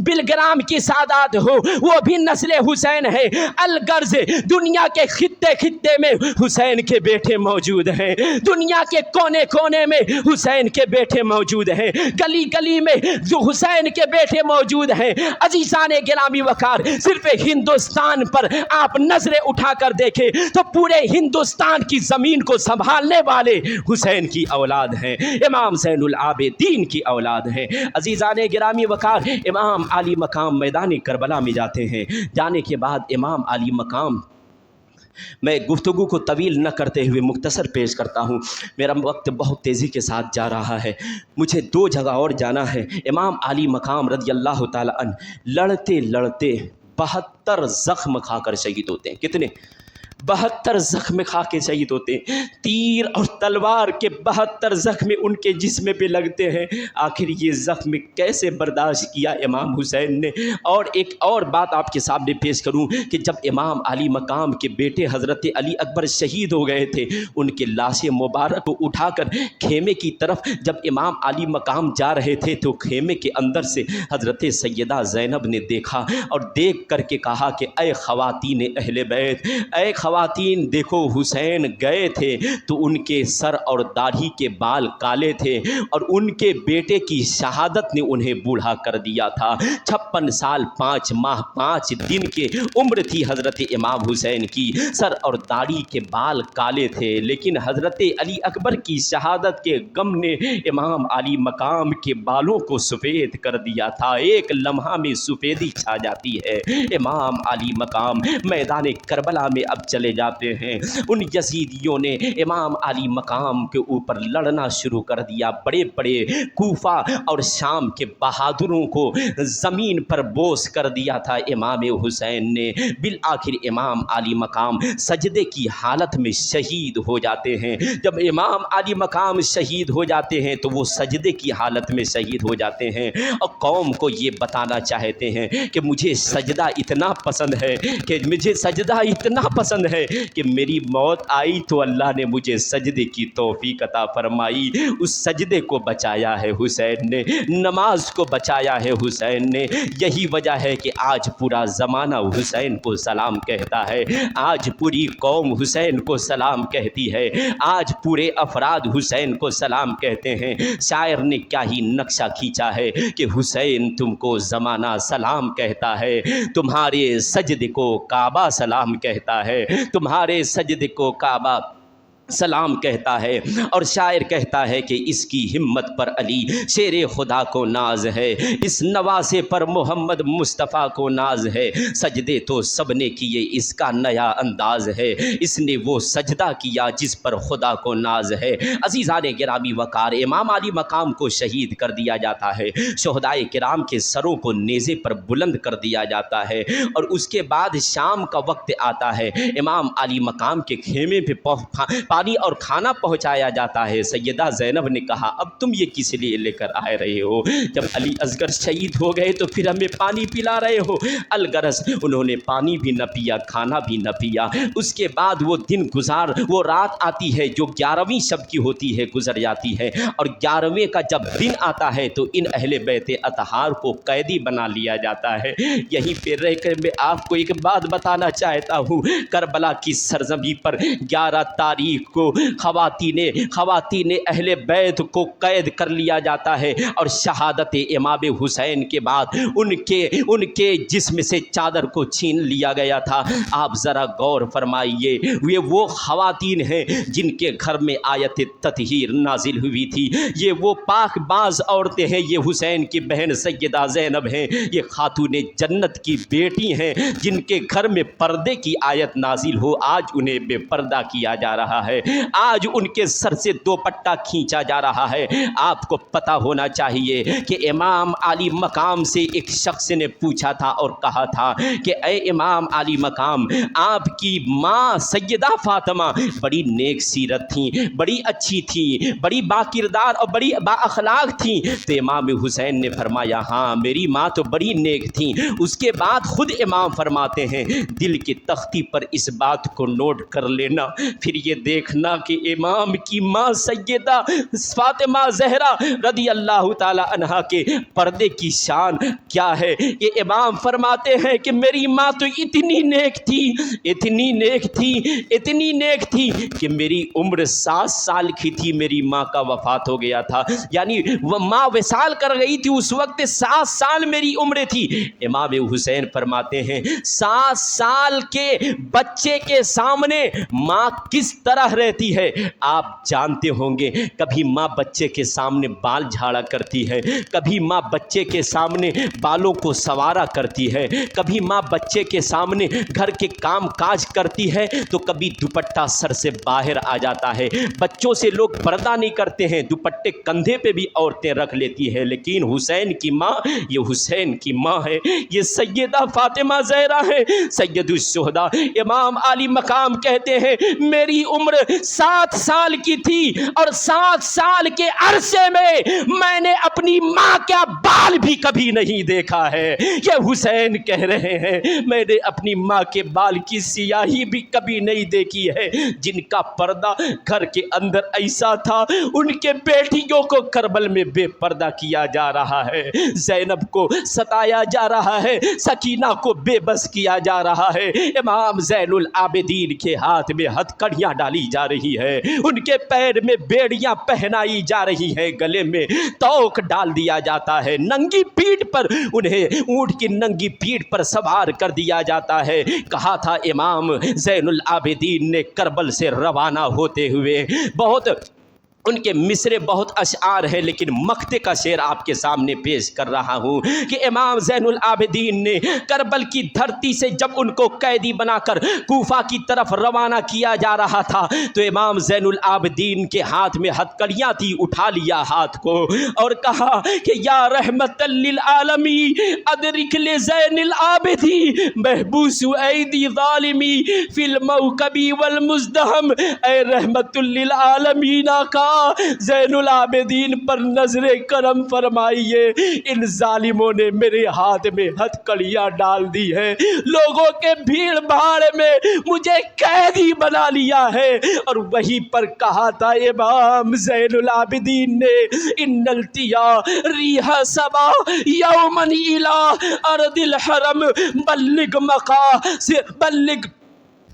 Speaker 2: بلگرام کی سادات ہو وہ بھی نسل حسین ہے۔ الغرض دنیا کے خطے خطے میں حسین کے بیٹے موجود ہیں، دنیا کے کونے کونے میں حسین کے بیٹے موجود ہیں، گلی گلی میں جو حسین کے بیٹے موجود ہیں۔ عزیزان گرامی وقار صرف ہندوستان پر آپ نظریں اٹھا کر دیکھیں تو پورے ہندوستان کی زمین کو سنبھالنے والے حسین کی اولاد ہیں، امام زین العابدین کی اولاد ہیں۔ عزیزان گرامی وقار امام علی مقام میدان کربلا میں جاتے ہیں۔ جانے کے بعد امام علی مقام، میں گفتگو کو طویل نہ کرتے ہوئے مختصر پیش کرتا ہوں، میرا وقت بہت تیزی کے ساتھ جا رہا ہے، مجھے 2 جگہ اور جانا ہے۔ امام علی مقام رضی اللہ تعالی عنہ لڑتے لڑتے 72 زخم کھا کر شہید ہوتے ہیں۔ کتنے؟ 72 زخم کھا کے شہید ہوتے ہیں۔ تیر اور تلوار کے 72 زخم ان کے جسم پہ لگتے ہیں۔ آخر یہ زخم کیسے برداشت کیا امام حسین نے؟ اور ایک اور بات آپ کے سامنے پیش کروں کہ جب امام علی مقام کے بیٹے حضرت علی اکبر شہید ہو گئے تھے، ان کے لاش مبارک کو اٹھا کر خیمے کی طرف جب امام علی مقام جا رہے تھے تو خیمے کے اندر سے حضرت سیدہ زینب نے دیکھا اور دیکھ کر کے کہا کہ اے خواتین اہل بیت، اے خواتین دیکھو، حسین گئے تھے تو ان کے سر اور داڑھی کے بال کالے تھے اور ان کے بیٹے کی شہادت نے انہیں بوڑھا کر دیا تھا۔ 56 سال 5 ماہ 5 دن کے عمر تھی حضرت امام حسین کی، سر اور داڑھی کے بال کالے تھے، لیکن حضرت علی اکبر کی شہادت کے غم نے امام علی مقام کے بالوں کو سفید کر دیا تھا۔ ایک لمحہ میں سفیدی چھا جاتی ہے۔ امام علی مقام میدان کربلا میں اب چلے جاتے ہیں۔ ان یزیدیوں نے امام علی مقام کے اوپر لڑنا شروع کر دیا، بڑے بڑے کوفہ اور شام کے بہادروں کو زمین پر بوس کر دیا تھا امام حسین نے۔ بالآخر امام علی مقام سجدے کی حالت میں شہید ہو جاتے ہیں۔ جب امام علی مقام شہید ہو جاتے ہیں تو وہ سجدے کی حالت میں شہید ہو جاتے ہیں اور قوم کو یہ بتانا چاہتے ہیں کہ مجھے سجدہ اتنا پسند ہے، کہ مجھے سجدہ اتنا پسند بیان ہے کہ میری موت آئی تو اللہ نے مجھے سجدے کی توفیق عطا فرمائی، اس سجدے کو بچایا ہے حسین نے، نماز کو بچایا ہے حسین نے۔ یہی وجہ ہے کہ آج پورا زمانہ حسین کو سلام کہتا ہے، آج پوری قوم حسین کو سلام کہتی ہے، آج پورے افراد حسین کو سلام کہتے ہیں۔ شاعر نے کیا ہی نقشہ کھینچا ہے کہ حسین تم کو زمانہ سلام کہتا ہے، تمہارے سجدے کو کعبہ سلام کہتا ہے، تمہارے سجدے کو کعبہ سلام کہتا ہے۔ اور شاعر کہتا ہے کہ اس کی ہمت پر علی شیر خدا کو ناز ہے، اس نواسے پر محمد مصطفیٰ کو ناز ہے، سجدے تو سب نے کیے اس کا نیا انداز ہے، اس نے وہ سجدہ کیا جس پر خدا کو ناز ہے۔ عزیزان گرامی وقار، امام علی مقام کو شہید کر دیا جاتا ہے، شہدائے کرام کے سروں کو نیزے پر بلند کر دیا جاتا ہے، اور اس کے بعد شام کا وقت آتا ہے، امام علی مقام کے خیمے پہ پانی اور کھانا پہنچایا جاتا ہے۔ سیدہ زینب نے کہا اب تم یہ کس لیے لے کر آئے رہے ہو؟ جب علی اصغر شہید ہو گئے تو پھر ہمیں پانی پلا رہے ہو؟ الغرض انہوں نے پانی بھی نہ پیا، کھانا بھی نہ پیا۔ اس کے بعد وہ رات آتی ہے جو 11ویں شب کی ہوتی ہے، گزر جاتی ہے، اور 11ویں کا جب دن آتا ہے تو ان اہل بیت اطہار کو قیدی بنا لیا جاتا ہے۔ یہیں پہ رہ کر میں آپ کو ایک بات بتانا چاہتا ہوں، کربلا کی سرزمین پر 11 تاریخ کو خواتین اہل بیت کو قید کر لیا جاتا ہے، اور شہادت امام حسین کے بعد ان کے جسم سے چادر کو چھین لیا گیا تھا۔ آپ ذرا غور فرمائیے، یہ وہ خواتین ہیں جن کے گھر میں آیت تطہیر نازل ہوئی تھی، یہ وہ پاک باز عورتیں ہیں، یہ حسین کی بہن سیدہ زینب ہیں، یہ خاتون جنت کی بیٹی ہیں جن کے گھر میں پردے کی آیت نازل ہو، آج انہیں بے پردہ کیا جا رہا ہے، آج ان کے سر سے دوپٹہ کھینچا جا رہا ہے۔ آپ کو پتہ ہونا چاہیے کہ امام علی مقام سے ایک شخص نے پوچھا تھا اور کہا تھا کہ اے امام علی مقام، آپ کی ماں سیدہ فاطمہ بڑی نیک سیرت تھیں، بڑی اچھی تھیں، بڑی باکردار اور بڑی با اخلاق تھیں۔ تو امام حسین نے فرمایا ہاں میری ماں تو بڑی نیک تھیں۔ اس کے بعد خود امام فرماتے ہیں دل کی تختی پر اس بات کو نوٹ کر لینا، پھر یہ دیکھنا کہ امام کی ماں سیدہ فاطمہ زہرا رضی اللہ تعالی عنہا کے پردے کی شان کیا ہے۔ یہ امام فرماتے ہیں کہ میری ماں تو اتنی نیک تھی، اتنی نیک تھی، اتنی نیک تھی کہ میری عمر 7 سال کی تھی، میری ماں کا وفات ہو گیا تھا، یعنی وہ ماں وصال کر گئی تھی اس وقت 7 سال میری عمر تھی۔ امام حسین فرماتے ہیں 7 سال کے بچے کے سامنے ماں کس طرح رہتی ہے آپ جانتے ہوں گے۔ کبھی ماں بچے کے سامنے بال جھاڑا کرتی ہے، کبھی ماں بچے کے سامنے بالوں کو سنوارا کرتی ہے، کبھی ماں بچے کے سامنے گھر کے کام کاج کرتی ہے، تو کبھی دوپٹہ سر سے باہر آ جاتا ہے۔ بچوں سے لوگ پردہ نہیں کرتے ہیں، دوپٹے کندھے پہ بھی عورتیں رکھ لیتی ہیں، لیکن حسین کی ماں، یہ حسین کی ماں ہے، یہ سیدہ فاطمہ زہرا ہے، سید الشہداء۔ امام علی مقام کہتے ہیں میری عمر 7 سال کی تھی، اور 7 سال کے عرصے میں نے اپنی ماں کا بال بھی کبھی نہیں دیکھا ہے۔ یہ حسین کہہ رہے ہیں میں نے اپنی ماں کے بال کی سیاہی بھی کبھی نہیں دیکھی ہے۔ جن کا پردہ گھر کے اندر ایسا تھا، ان کے بیٹیوں کو کربل میں بے پردہ کیا جا رہا ہے، زینب کو ستایا جا رہا ہے، سکینہ کو بے بس کیا جا رہا ہے۔ امام زین العابدین کے ہاتھ میں ہتھکڑیاں ڈالی جا رہی ہے، ان کے پیر میں بیڑیاں پہنائی جا رہی ہیں، گلے میں توق ڈال دیا جاتا ہے، ننگی پیٹھ پر انہیں اونٹ کی ننگی پیٹھ پر سوار کر دیا جاتا ہے۔ کہا تھا امام زین العابدین نے کربل سے روانہ ہوتے ہوئے، بہت ان کے مصرے بہت اشعار ہیں، لیکن مقطع کا شعر آپ کے سامنے پیش کر رہا ہوں کہ امام زین العابدین نے کربل کی دھرتی سے جب ان کو قیدی بنا کر کوفہ کی طرف روانہ کیا جا رہا تھا، تو امام زین العابدین کے ہاتھ میں ہتھکڑیاں تھی، اٹھا لیا ہاتھ کو اور کہا کہ یا رحمت للعالمین ادرک لزین العابدین محبوس ایدی ظالمی فی الموکبی والمزدہم، اے رحمت للعالمین آقا اللہ زین العابدین پر نظر کرم فرمائیے، ان ظالموں نے میرے ہاتھ میں ہتھکڑیاں ڈال دی ہے، لوگوں کے بھیڑ بھاڑ میں مجھے قیدی بنا لیا ہے۔ اور وہیں پر کہا تھا امام زین العابدین نے، ان التیا ریح سبا یومن الی ارض الحرم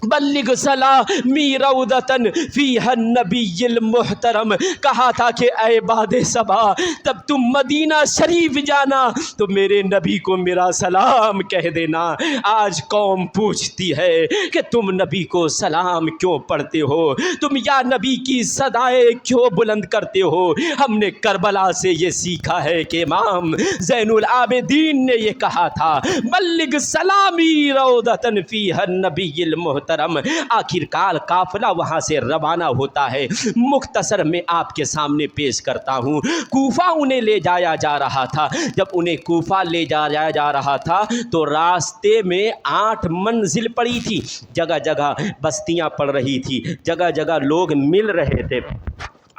Speaker 2: بلغ سلامی روضتن فیہا النبی المحترم۔ کہا تھا کہ اے باد صبا، تب تم مدینہ شریف جانا تو میرے نبی کو میرا سلام کہہ دینا۔ آج قوم پوچھتی ہے کہ تم نبی کو سلام کیوں پڑھتے ہو، تم یا نبی کی صدائیں کیوں بلند کرتے ہو؟ ہم نے کربلا سے یہ سیکھا ہے کہ امام زین العابدین نے یہ کہا تھا، بلغ سلامی روضتن فیہا النبی المحترم۔ آخرکار قافلہ وہاں سے روانہ ہوتا ہے۔ مختصر میں آپ کے سامنے پیش کرتا ہوں۔ کوفہ انہیں لے جایا جا رہا تھا۔ جب انہیں کوفہ لے جایا جا رہا تھا تو راستے میں 8 منزل پڑی تھی، جگہ جگہ بستیاں پڑ رہی تھی، جگہ جگہ لوگ مل رہے تھے۔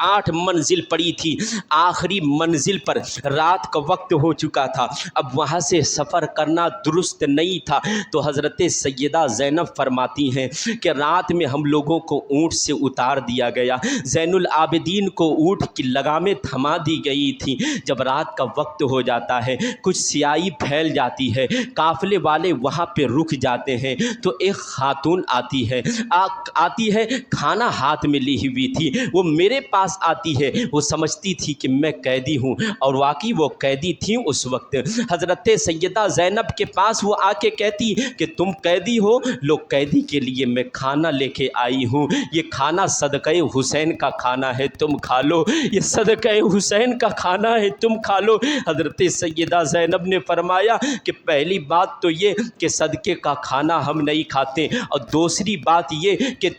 Speaker 2: 8 منزل پڑی تھی، آخری منزل پر رات کا وقت ہو چکا تھا، اب وہاں سے سفر کرنا درست نہیں تھا۔ تو حضرت سیدہ زینب فرماتی ہیں کہ رات میں ہم لوگوں کو اونٹ سے اتار دیا گیا، زین العابدین کو اونٹ کی لگامیں تھما دی گئی تھیں۔ جب رات کا وقت ہو جاتا ہے، کچھ سیاہی پھیل جاتی ہے، قافلے والے وہاں پہ رک جاتے ہیں، تو ایک خاتون آتی ہے کھانا ہاتھ میں لی ہوئی تھی، وہ میرے پاس آتی ہے، وہ سمجھتی تھی کہ میں قیدی ہوں، اور واقعی وہ قیدی تھیں اس وقت۔ حضرت سیدہ زینب کے پاس وہ آ کے کہتی کہ تم قیدی ہو، لو قیدی کے لیے میں کھانا لے کے آئی ہوں، یہ کھانا صدقہ حسین کا کھانا ہے، تم کھا لو، یہ صدقہ حسین کا کھانا ہے، تم کھا لو۔ حضرت سیدہ زینب نے فرمایا کہ پہلی بات تو یہ کہ صدقے کا کھانا ہم نہیں کھاتے، اور دوسری بات یہ کہ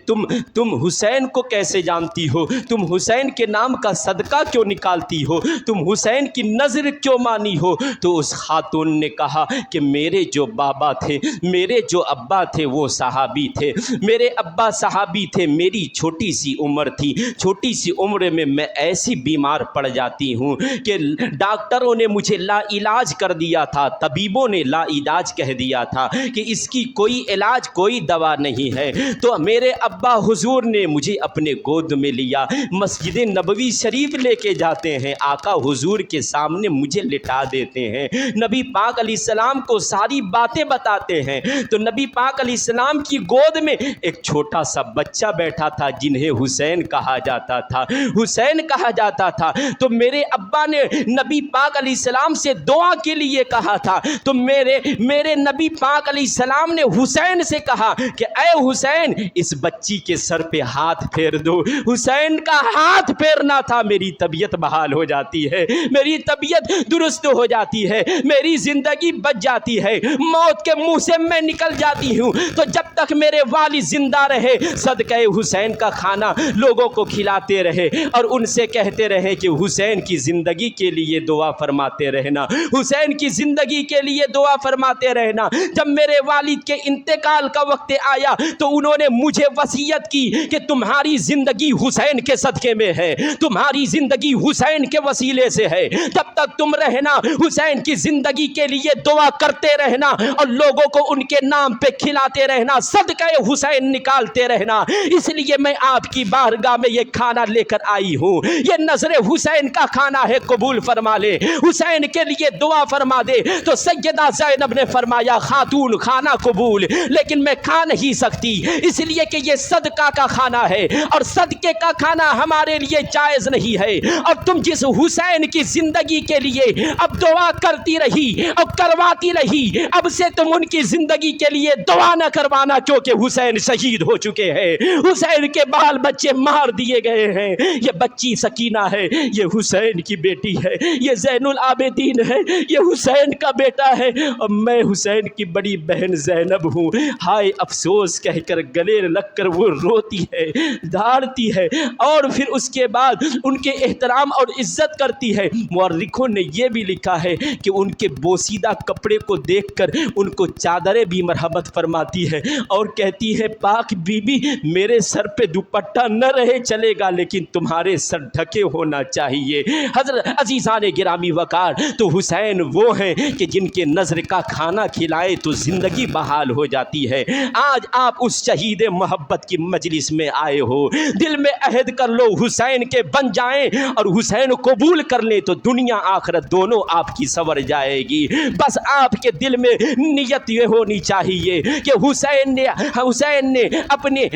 Speaker 2: تم حسین کو کیسے جانتی ہو، تم حسین کے نام کا صدقہ کیوں نکالتی ہو، تم حسین کی نظر کیوں مانی ہو؟ تو اس خاتون نے کہا کہ میرے جو بابا تھے، میرے جو ابا تھے وہ صحابی تھے، میرے ابا صحابی تھے، میری چھوٹی سی عمر تھی، چھوٹی سی عمر میں میں ایسی بیمار پڑ جاتی ہوں کہ ڈاکٹروں نے مجھے لا علاج کر دیا تھا، طبیبوں نے لا علاج کہہ دیا تھا کہ اس کی کوئی علاج کوئی دوا نہیں ہے۔ تو میرے ابا حضور نے مجھے اپنے گود میں لیا، مسجد نبوی شریف لے کے جاتے ہیں، آقا حضور کے سامنے مجھے لٹا دیتے ہیں، نبی پاک علیہ السلام کو ساری باتیں بتاتے ہیں۔ تو نبی پاک علیہ السلام کی گود میں ایک چھوٹا سا بچہ بیٹھا تھا جنہیں حسین کہا جاتا تھا، حسین کہا جاتا تھا۔ تو میرے ابا نے نبی پاک علیہ السلام سے دعا کے لیے کہا تھا، تو میرے نبی پاک علیہ السلام نے حسین سے کہا کہ اے حسین، اس بچی کے سر پہ ہاتھ پھیر دو۔ حسین کا ہاتھ پھیرنا تھا، میری طبیعت بحال ہو جاتی ہے، میری طبیعت درست ہو جاتی ہے، میری زندگی بچ جاتی ہے، موت کے منہ سے میں نکل جاتی ہوں۔ تو جب تک میرے والد زندہ رہے، صدقہ حسین کا کھانا لوگوں کو کھلاتے رہے، اور ان سے کہتے رہے کہ حسین کی زندگی کے لیے دعا فرماتے رہنا، حسین کی زندگی کے لیے دعا فرماتے رہنا۔ جب میرے والد کے انتقال کا وقت آیا تو انہوں نے مجھے وصیت کی کہ تمہاری زندگی حسین کے صدقے میں ہے، تمہاری زندگی حسین کے وسیلے سے ہے، جب تک تم رہنا حسین کی زندگی کے لیے دعا کرتے رہنا، اور لوگوں کو ان کے نام پہ کھلاتے رہنا، صدقہ حسین نکالتے رہنا۔ اس لیے میں آپ کی بارگاہ میں یہ کھانا لے کر آئی ہوں، یہ نظر حسین کا کھانا ہے، قبول فرما لے، حسین کے لیے دعا فرما دے۔ تو سیدہ زینب نے فرمایا خاتون کھانا قبول، لیکن میں کھا نہیں سکتی، اس لیے کہ یہ صدقہ کا کھانا ہے، اور صدقے کا کھانا ہمارے لیے جائز نہیں ہے۔ اب تم جس حسین کی زندگی کے لیے اب دعا کرتی رہی اور کرواتی رہی، اب سے تم ان کی زندگی کے لیے دعا نہ کروانا، کیونکہ حسین شہید ہو چکے ہیں، حسین کے بال بچے مار دیے گئے ہیں۔ یہ بچی سکینہ ہے، یہ حسین کی بیٹی ہے، یہ زین العابدین ہے، یہ حسین کا بیٹا ہے، اور میں حسین کی بڑی بہن زینب ہوں۔ ہائے افسوس کہہ کر گلے لگ کر وہ روتی ہے، دھاڑتی ہے، اور پھر اس اس کے بعد ان کے احترام اور عزت کرتی ہے۔ مورخوں نے یہ بھی لکھا ہے کہ ان کے بوسیدہ کپڑے کو دیکھ کر ان کو چادریں بھی مرحمت فرماتی ہے اور کہتی ہے پاک بی بی میرے سر پہ دوپٹہ نہ رہے چلے گا لیکن تمہارے سر ڈھکے ہونا چاہیے۔ حضرت عزیزان گرامی وقار، تو حسین وہ ہیں کہ جن کے نظر کا کھانا کھلائے تو زندگی بحال ہو جاتی ہے۔ آج آپ اس شہید محبت کی مجلس میں آئے ہو، دل میں عہد کر لو حسین کے بن جائیں اور حسین قبول کر لیں تو دنیا آخرت دونوں آپ کی سنور جائے گی۔ بس آپ کے دل میں نیت یہ ہونی چاہیے کہ حسین نے اپنے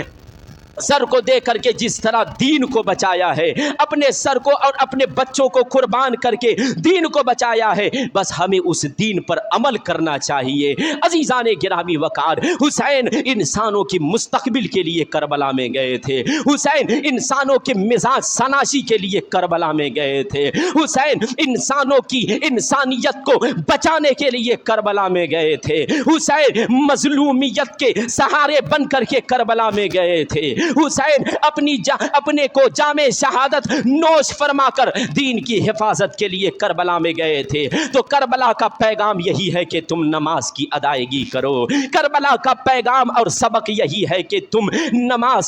Speaker 2: سر کو دے کر کے جس طرح دین کو بچایا ہے، اپنے سر کو اور اپنے بچوں کو قربان کر کے دین کو بچایا ہے، بس ہمیں اس دین پر عمل کرنا چاہیے۔ عزیزان گرامی وقار، حسین انسانوں کی مستقبل کے لیے کربلا میں گئے تھے، حسین انسانوں کے مزاج سناشی کے لیے کربلا میں گئے تھے، حسین انسانوں کی انسانیت کو بچانے کے لیے کربلا میں گئے تھے، حسین مظلومیت کے سہارے بن کر کے کربلا میں گئے تھے، حسین اپنے کو جامِ شہادت نوش فرما کر دین کی حفاظت کے لیے کربلا میں گئے تھے۔ تو کربلا کا پیغام یہی ہے کہ تم نماز کی ادائیگی کرو، کربلا کا پیغام اور سبق یہی ہے کہ تم نماز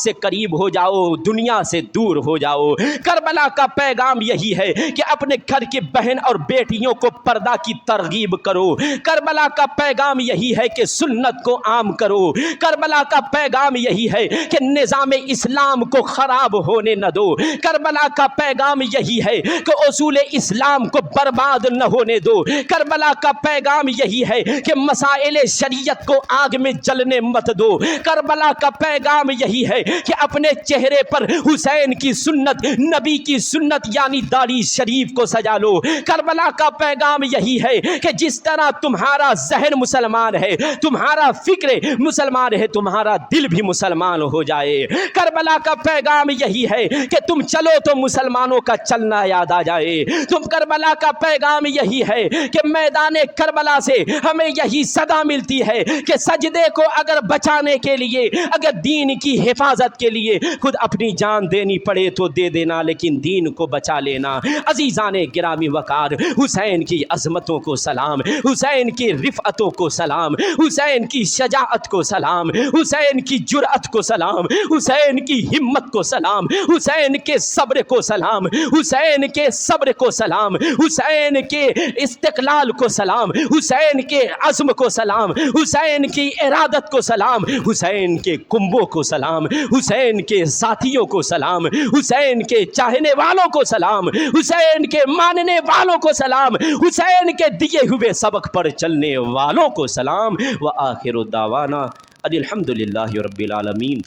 Speaker 2: سے قریب ہو جاؤ، دنیا سے دور ہو جاؤ۔ کربلا کا پیغام یہی ہے کہ اپنے گھر کی بہن اور بیٹیوں کو پردہ کی ترغیب کرو، کربلا کا پیغام یہی ہے کہ سنت کو عام کرو، کربلا کا پیغام یہی ہے کہ نظام اسلام کو خراب ہونے نہ دو، کربلا کا پیغام یہی ہے کہ اصول اسلام کو برباد نہ ہونے دو، کربلا کا پیغام یہی ہے کہ مسائل شریعت کو آگ میں جلنے مت دو، کربلا کا پیغام یہی ہے کہ اپنے چہرے پر حسین کی سنت، نبی کی سنت یعنی داڑھی شریف کو سجا لو، کربلا کا پیغام یہی ہے کہ جس طرح تمہارا ذہن مسلمان ہے، تمہارا فکر مسلمان ہے، تمہارا دل بھی مسلمان ہو جائے۔ کربلا کا پیغام یہی ہے کہ تم چلو تو مسلمانوں کا چلنا یاد آ جائے، کربلا کا پیغام یہی ہے کہ میدان کربلا سے ہمیں یہی صدا ملتی ہے کہ سجدے کو اگر بچانے کے لیے، اگر دین کی حفاظت کے لیے خود اپنی جان دینی پڑے تو دے دینا، لیکن دین کو بچا لینا۔ عزیزان گرامی وقار، حسین کی عظمتوں کو سلام، حسین کی رفعتوں کو سلام، حسین کی شجاعت کو سلام، حسین کی جرأت کو سلام، حسین کی ہمت کو سلام، حسین کے صبر کو سلام، حسین کے صبر کو سلام، حسین کے استقلال کو سلام، حسین کے عزم کو سلام، حسین کی ارادت کو سلام، حسین کے کنبوں کو سلام، حسین کے ساتھیوں کو سلام، حسین کے چاہنے والوں کو سلام، حسین کے ماننے والوں کو سلام، حسین کے دیے ہوئے سبق پر چلنے والوں کو سلام۔ وآخر دعوانا الحمدللہ رب العالمین۔